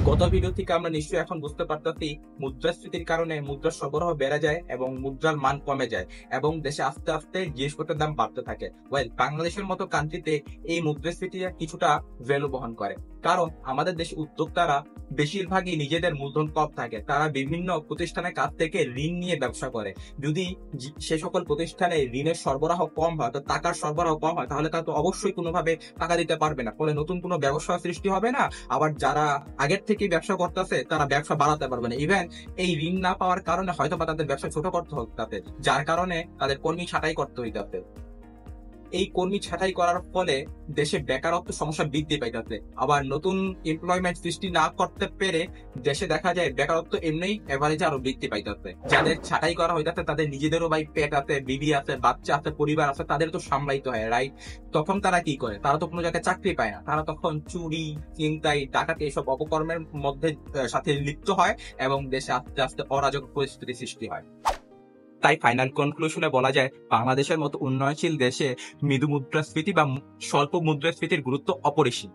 গত ভিডিও থেকে আমরা নিশ্চয়ই এখন বুঝতে পারতেছি মুদ্রাস্ফীতির কারণে মুদ্রার সরবরাহ বেড়ে যায় এবং মুদ্রার মান কমে যায় এবং দেশে আস্তে আস্তে জিনিসপত্রের দাম বাড়তে থাকে। বাংলাদেশের মতো কান্ট্রিতে এই মুদ্রাস্ফীতি কিছুটা ভ্যালু বহন করে, কারণ আমাদের দেশে উদ্যোক্তারা বেশিরভাগই নিজেদের মূলধন কম থাকে, তারা বিভিন্ন প্রতিষ্ঠানের কাছ থেকে ঋণ নিয়ে ব্যবসা করে। যদি সে সকল প্রতিষ্ঠানে ঋণের সরবরাহ কম হয়, তো টাকার সরবরাহ কম হয়, তাহলে তারা তো অবশ্যই কোনোভাবে টাকা দিতে পারবে না, ফলে নতুন কোনো ব্যবসা সৃষ্টি হবে না। আবার যারা আগের থেকে ব্যবসা করতেছে তারা ব্যবসা বাড়াতে পারবে না। ইভেন এই ঋণ না পাওয়ার কারণে হয়তো বা তাদের ব্যবসা ছোট করতে হতে, যার কারণে তাদের কর্মী ছাঁটাই করতে হইতেছে। এই কর্মী ছাঁটাই করার ফলে দেশে বেকারত্ব সমস্যা বৃদ্ধি পাইতেছে। আবার নতুন এমপ্লয়মেন্ট সৃষ্টি না করতে পেরে দেশে দেখা যায় বেকারত্ব এমনিই এভারেজে আরো বৃদ্ধি পাইতেছে। যাদের ছাঁটাই করা হইতেছে তাদের নিজেদেরও পেট আছে, বিবি আছে, বাচ্চা আছে, পরিবার আছে, তাদের তো সামলাইতে হয়, রাইট? তখন তারা কি করে? তারা তো কোনো জায়গায় চাকরি পায় না, তারা তখন চুরি, ছিনতাই, ডাকাতি এসব অপকর্মের মধ্যে সাথে লিপ্ত হয় এবং দেশে আস্তে আস্তে অরাজক পরিস্থিতি সৃষ্টি হয়। তাই ফাইনাল কনক্লুশনে বলা যায়, বাংলাদেশের মতো উন্নয়নশীল দেশে মৃদু মুদ্রাস্ফীতি বা স্বল্প মুদ্রাস্ফীতির গুরুত্ব অপরিসীম।